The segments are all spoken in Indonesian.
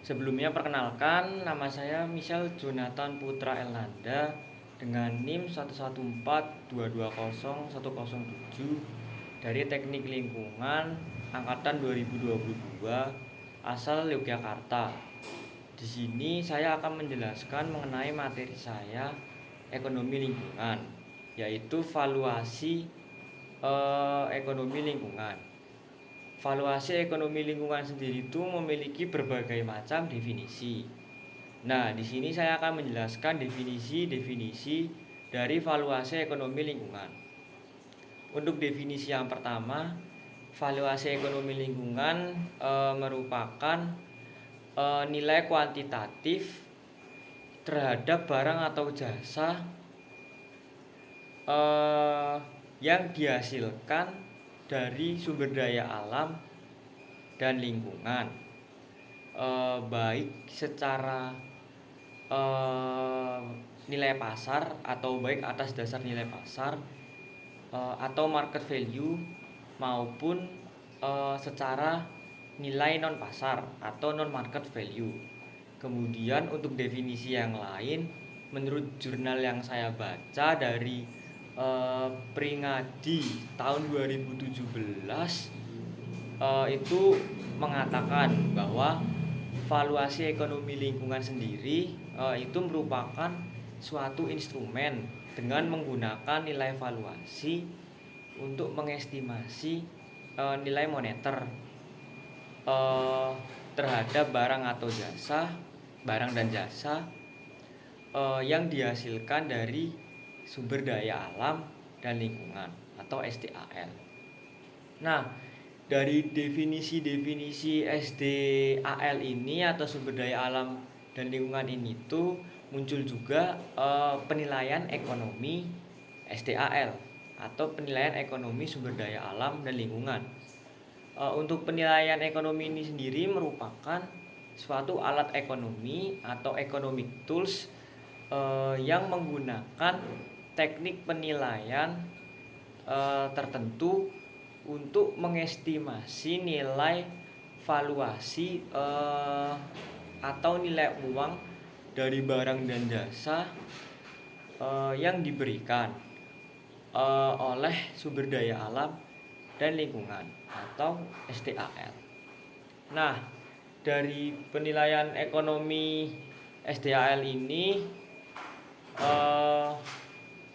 Sebelumnya perkenalkan, nama saya Michel Jonathan Putra Elnanda dengan NIM 114220107 dari Teknik Lingkungan angkatan 2022 asal Yogyakarta. Di sini saya akan menjelaskan mengenai materi saya ekonomi lingkungan, yaitu valuasi ekonomi lingkungan. Valuasi ekonomi lingkungan sendiri itu memiliki berbagai macam definisi. Nah, di sini saya akan menjelaskan definisi-definisi dari valuasi ekonomi lingkungan. Untuk definisi yang pertama, valuasi ekonomi lingkungan merupakan nilai kuantitatif terhadap barang atau jasa yang dihasilkan dari sumber daya alam dan lingkungan, baik secara nilai pasar atau baik atas dasar nilai pasar atau market value maupun secara nilai non pasar atau non market value. Kemudian untuk definisi yang lain, menurut jurnal yang saya baca dari Pringadi tahun 2017 itu mengatakan bahwa valuasi ekonomi lingkungan sendiri itu merupakan suatu instrumen dengan menggunakan nilai valuasi untuk mengestimasi nilai moneter terhadap barang dan jasa yang dihasilkan dari sumber daya alam dan lingkungan atau SDAL. Nah, dari definisi-definisi SDAL ini atau sumber daya alam dan lingkungan ini tuh muncul juga penilaian ekonomi SDAL atau penilaian ekonomi sumber daya alam dan lingkungan. Untuk penilaian ekonomi ini sendiri merupakan suatu alat ekonomi atau economic tools yang menggunakan teknik penilaian tertentu untuk mengestimasi nilai valuasi atau nilai uang dari barang dan jasa yang diberikan oleh sumber daya alam dan lingkungan atau SDAL. Nah, dari penilaian ekonomi SDAL ini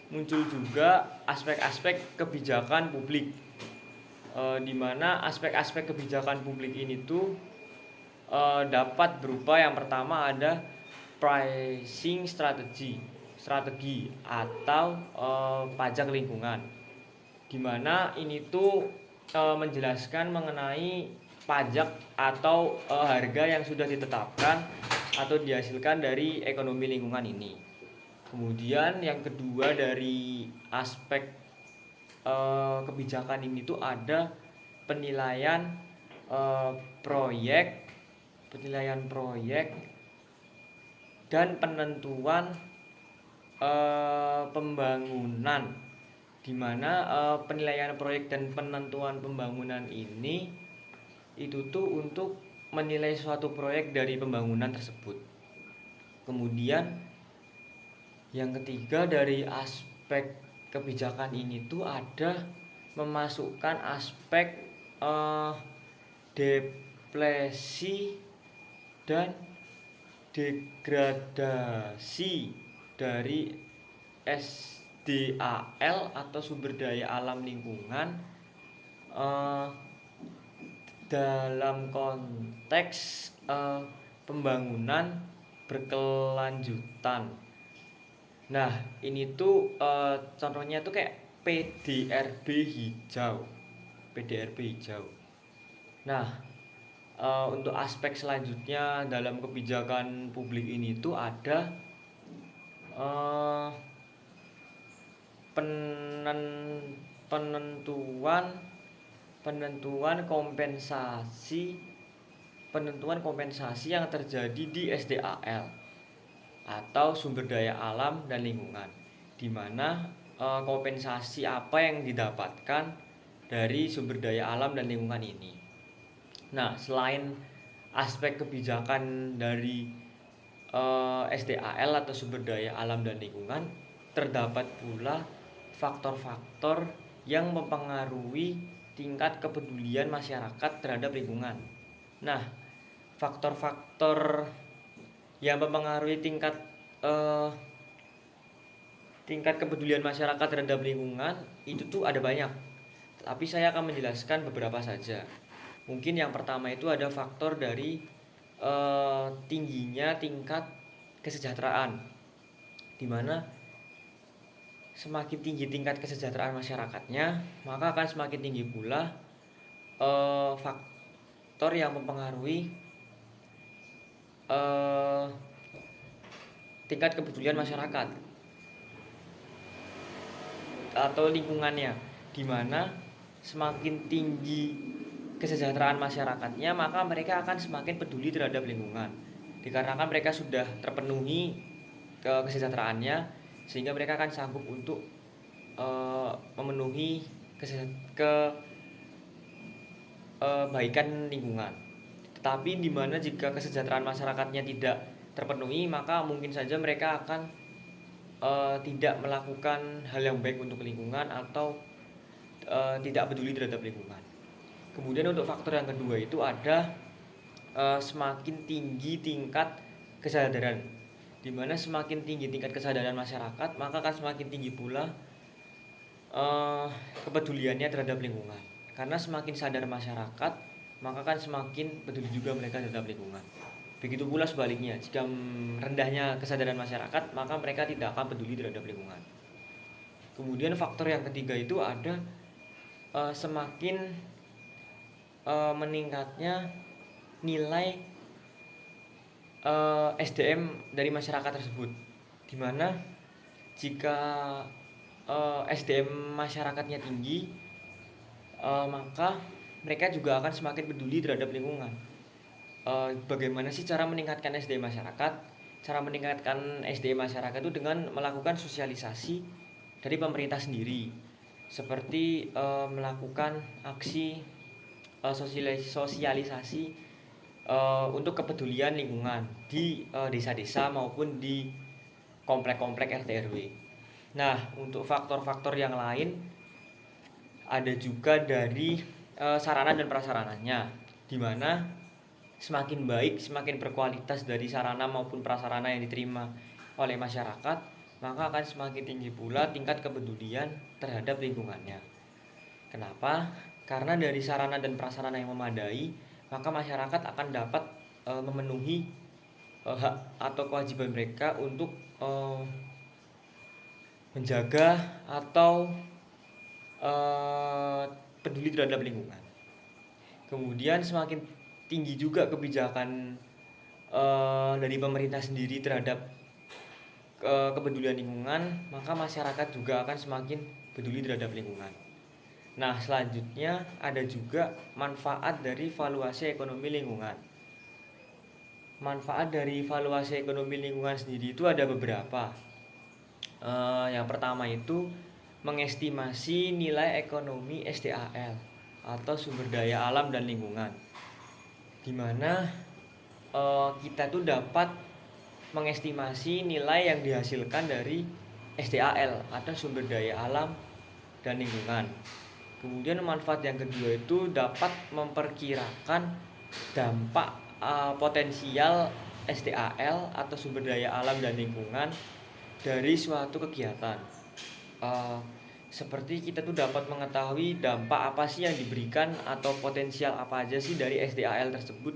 muncul juga aspek-aspek kebijakan publik, di mana aspek-aspek kebijakan publik ini tuh dapat berupa yang pertama ada pricing strategi atau pajak lingkungan, di mana ini tuh menjelaskan mengenai pajak atau harga yang sudah ditetapkan atau dihasilkan dari ekonomi lingkungan ini. Kemudian yang kedua dari aspek kebijakan ini tuh ada penilaian proyek dan penentuan pembangunan, di mana penilaian proyek dan penentuan pembangunan ini itu tuh untuk menilai suatu proyek dari pembangunan tersebut. Kemudian yang ketiga dari aspek kebijakan ini tuh ada memasukkan aspek depresi dan degradasi dari SDAL atau sumber daya alam lingkungan dalam konteks pembangunan berkelanjutan. Nah, ini tuh contohnya tuh kayak PDRB hijau. Nah, untuk aspek selanjutnya dalam kebijakan publik ini tuh ada penentuan kompensasi yang terjadi di SDAL atau sumber daya alam dan lingkungan, di mana kompensasi apa yang didapatkan dari sumber daya alam dan lingkungan ini. Nah, selain aspek kebijakan dari SDAL atau sumber daya alam dan lingkungan, terdapat pula faktor-faktor yang mempengaruhi tingkat kepedulian masyarakat terhadap lingkungan. Nah, faktor-faktor yang mempengaruhi tingkat kepedulian masyarakat terhadap lingkungan itu tuh ada banyak. Tapi saya akan menjelaskan beberapa saja. Mungkin yang pertama itu ada faktor dari tingginya tingkat kesejahteraan, di mana semakin tinggi tingkat kesejahteraan masyarakatnya, maka akan semakin tinggi pula faktor yang mempengaruhi tingkat kepedulian masyarakat atau lingkungannya, di mana semakin tinggi kesejahteraan masyarakatnya, maka mereka akan semakin peduli terhadap lingkungan. Dikarenakan mereka sudah terpenuhi kesejahteraannya, sehingga mereka akan sanggup untuk memenuhi kebaikan lingkungan. Tetapi di mana jika kesejahteraan masyarakatnya tidak terpenuhi, maka mungkin saja mereka akan tidak melakukan hal yang baik untuk lingkungan atau tidak peduli terhadap lingkungan. Kemudian untuk faktor yang kedua itu ada semakin tinggi tingkat kesadaran, di mana semakin tinggi tingkat kesadaran masyarakat, maka akan semakin tinggi pula kepeduliannya terhadap lingkungan. Karena semakin sadar masyarakat, maka akan semakin peduli juga mereka terhadap lingkungan. Begitu pula sebaliknya, jika rendahnya kesadaran masyarakat, maka mereka tidak akan peduli terhadap lingkungan. Kemudian faktor yang ketiga itu ada semakin meningkatnya nilai SDM dari masyarakat tersebut, di mana jika SDM masyarakatnya tinggi, maka mereka juga akan semakin peduli terhadap lingkungan. Bagaimana sih cara meningkatkan SDM masyarakat? Cara meningkatkan SDM masyarakat itu dengan melakukan sosialisasi dari pemerintah sendiri, seperti melakukan aksi sosialisasi untuk kepedulian lingkungan di desa-desa maupun di komplek-komplek RT RW. Nah, untuk faktor-faktor yang lain ada juga dari sarana dan prasarananya, di mana semakin baik, semakin berkualitas dari sarana maupun prasarana yang diterima oleh masyarakat, maka akan semakin tinggi pula tingkat kepedulian terhadap lingkungannya. Kenapa? Karena dari sarana dan prasarana yang memadai, maka masyarakat akan dapat memenuhi hak atau kewajiban mereka untuk menjaga atau peduli terhadap lingkungan. Kemudian semakin tinggi juga kebijakan dari pemerintah sendiri terhadap kepedulian lingkungan, maka masyarakat juga akan semakin peduli terhadap lingkungan. Nah, selanjutnya ada juga manfaat dari valuasi ekonomi lingkungan. Manfaat dari valuasi ekonomi lingkungan sendiri itu ada beberapa. Yang pertama itu mengestimasi nilai ekonomi SDAL atau sumber daya alam dan lingkungan, di mana kita tuh dapat mengestimasi nilai yang dihasilkan dari SDAL atau sumber daya alam dan lingkungan. Kemudian manfaat yang kedua itu dapat memperkirakan dampak potensial SDAL atau sumber daya alam dan lingkungan dari suatu kegiatan. Seperti kita tuh dapat mengetahui dampak apa sih yang diberikan atau potensial apa aja sih dari SDAL tersebut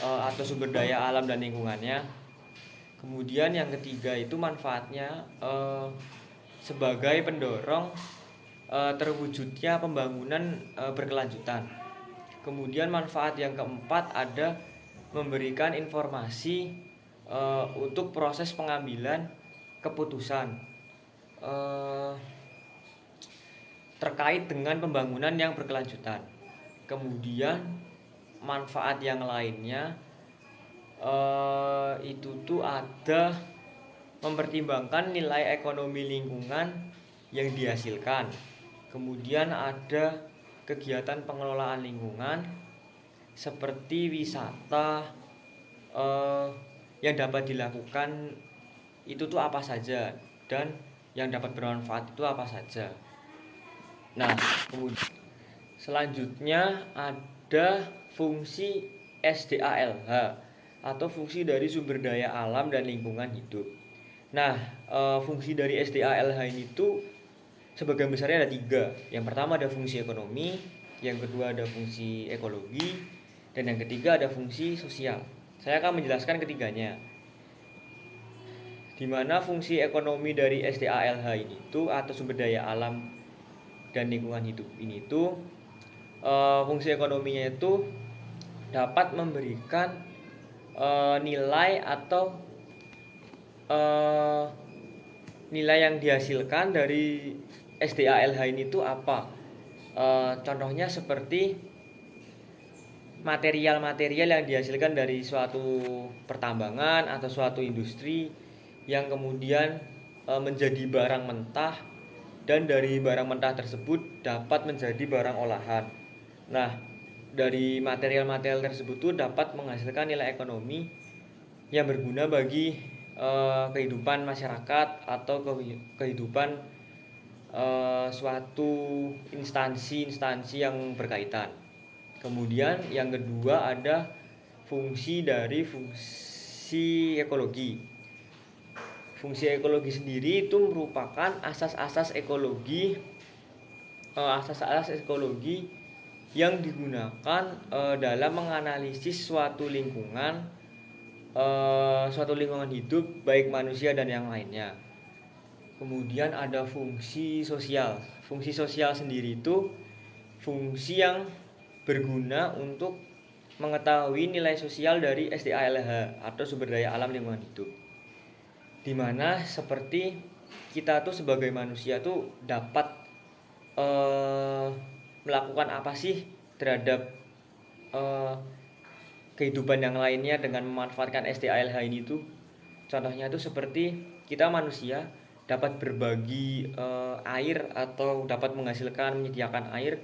atau sumber daya alam dan lingkungannya. Kemudian yang ketiga itu manfaatnya sebagai pendorong terwujudnya pembangunan berkelanjutan. Kemudian manfaat yang keempat ada memberikan informasi untuk proses pengambilan keputusan terkait dengan pembangunan yang berkelanjutan. Kemudian manfaat yang lainnya itu tuh ada mempertimbangkan nilai ekonomi lingkungan yang dihasilkan. Kemudian ada kegiatan pengelolaan lingkungan, seperti wisata eh, yang dapat dilakukan itu tuh apa saja, dan yang dapat bermanfaat itu apa saja. Nah, kemudian selanjutnya ada fungsi SDALH atau fungsi dari sumber daya alam dan lingkungan hidup. Nah, fungsi dari SDALH ini tuh sebagian besarnya ada tiga. Yang pertama ada fungsi ekonomi, yang kedua ada fungsi ekologi, dan yang ketiga ada fungsi sosial. Saya akan menjelaskan ketiganya. Di mana fungsi ekonomi dari SDALH ini tuh atau sumber daya alam dan lingkungan hidup ini tuh fungsi ekonominya itu dapat memberikan nilai atau eh, nilai yang dihasilkan dari SDALH ini tuh apa? Contohnya seperti material-material yang dihasilkan dari suatu pertambangan atau suatu industri yang kemudian menjadi barang mentah, dan dari barang mentah tersebut dapat menjadi barang olahan. Nah, dari material-material tersebut tuh dapat menghasilkan nilai ekonomi yang berguna bagi kehidupan masyarakat atau kehidupan suatu instansi-instansi yang berkaitan. Kemudian yang kedua ada fungsi dari fungsi ekologi. Fungsi ekologi sendiri itu merupakan asas-asas ekologi, asas-asas ekologi yang digunakan dalam menganalisis suatu lingkungan hidup baik manusia dan yang lainnya. Kemudian ada fungsi sosial. Fungsi sosial sendiri itu fungsi yang berguna untuk mengetahui nilai sosial dari SDALH atau sumber daya alam lingkungan hidup. Dimana seperti kita tuh sebagai manusia tuh dapat melakukan apa sih terhadap kehidupan yang lainnya dengan memanfaatkan SDALH ini tuh. Contohnya tuh seperti kita manusia dapat berbagi air atau dapat menghasilkan menyediakan air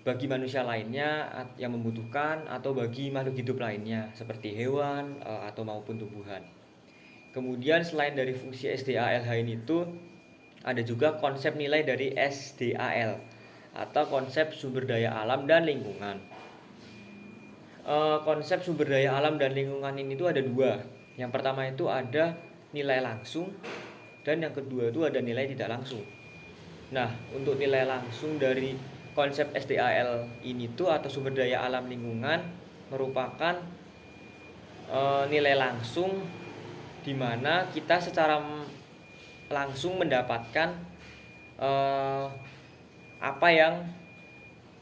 bagi manusia lainnya yang membutuhkan atau bagi makhluk hidup lainnya seperti hewan atau maupun tumbuhan. Kemudian selain dari fungsi SDALH ini tuh ada juga konsep nilai dari SDAL atau konsep sumber daya alam dan lingkungan. Konsep sumber daya alam dan lingkungan ini tuh ada dua. Yang pertama itu ada nilai langsung, dan yang kedua itu ada nilai tidak langsung. Nah, untuk nilai langsung dari konsep SDAL ini tuh atau sumber daya alam lingkungan merupakan nilai langsung di mana kita secara langsung mendapatkan apa yang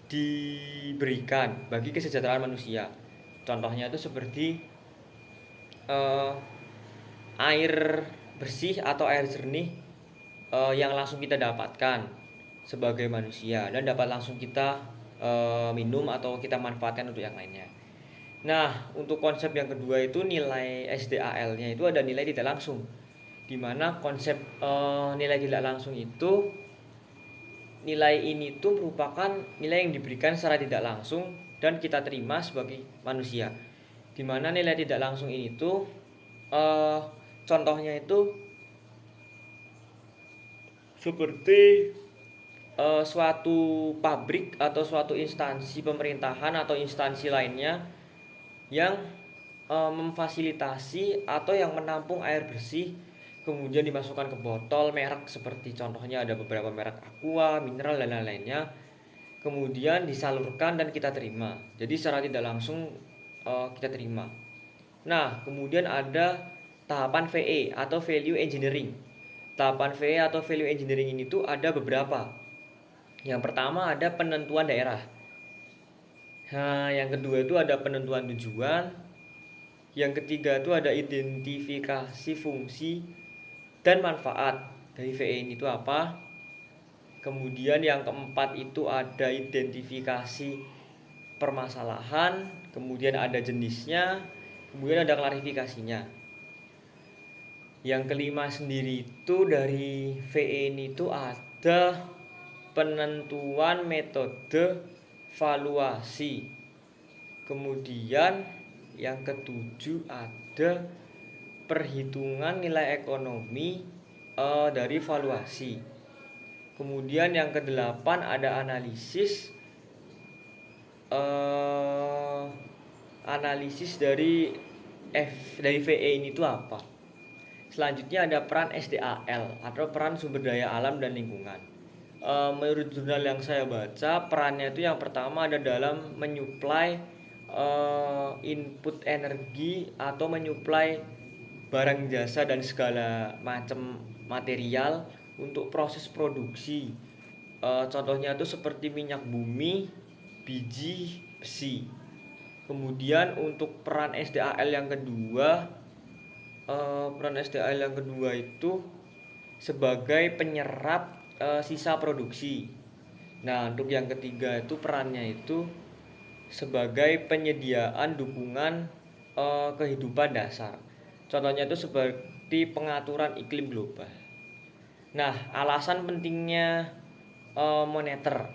diberikan bagi kesejahteraan manusia. Contohnya itu seperti air bersih atau air jernih yang langsung kita dapatkan sebagai manusia dan dapat langsung kita minum atau kita manfaatkan untuk yang lainnya. Nah, untuk konsep yang kedua itu nilai SDAL-nya itu ada nilai tidak langsung, di mana konsep nilai tidak langsung itu nilai ini tuh merupakan nilai yang diberikan secara tidak langsung dan kita terima sebagai manusia. Di mana nilai tidak langsung ini tuh contohnya itu seperti suatu pabrik atau suatu instansi pemerintahan atau instansi lainnya yang memfasilitasi atau yang menampung air bersih kemudian dimasukkan ke botol merek, seperti contohnya ada beberapa merek Aqua, mineral dan lain-lainnya, kemudian disalurkan dan kita terima. Jadi secara tidak langsung kita terima. Nah, kemudian ada tahapan VE atau value engineering. Tahapan VE atau value engineering ini tuh ada beberapa. Yang pertama ada penentuan daerah. Nah, yang kedua itu ada penentuan tujuan. Yang ketiga itu ada identifikasi fungsi dan manfaat dari VE ini itu apa. Kemudian yang keempat itu ada identifikasi permasalahan. Kemudian ada jenisnya. Kemudian ada klarifikasinya. Yang kelima sendiri itu dari VE ini itu ada penentuan metode valuasi. Kemudian yang ketujuh ada perhitungan nilai ekonomi dari valuasi. Kemudian yang kedelapan ada analisis dari VE ini tuh apa. Selanjutnya ada peran SDAL atau peran sumber daya alam dan lingkungan. Menurut jurnal yang saya baca, perannya itu yang pertama ada dalam menyuplai input energi atau menyuplai barang jasa dan segala macam material untuk proses produksi. Contohnya itu seperti minyak bumi, biji, besi. Kemudian untuk peran SDAL yang kedua, itu sebagai penyerap sisa produksi. Nah, untuk yang ketiga itu perannya itu sebagai penyediaan dukungan kehidupan dasar. Contohnya itu seperti pengaturan iklim global. Nah, alasan pentingnya moneter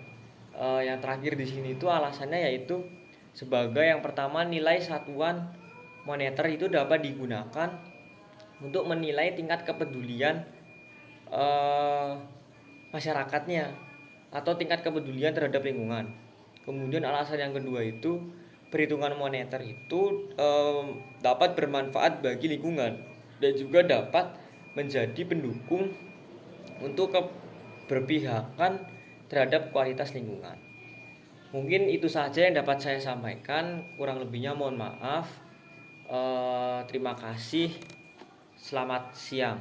yang terakhir di sini itu alasannya yaitu sebagai yang pertama, nilai satuan moneter itu dapat digunakan untuk menilai tingkat kepedulian masyarakatnya atau tingkat kepedulian terhadap lingkungan. Kemudian alasan yang kedua itu perhitungan moneter itu dapat bermanfaat bagi lingkungan dan juga dapat menjadi pendukung untuk keberpihakan terhadap kualitas lingkungan. Mungkin itu saja yang dapat saya sampaikan, kurang lebihnya mohon maaf. Terima kasih. Selamat siang.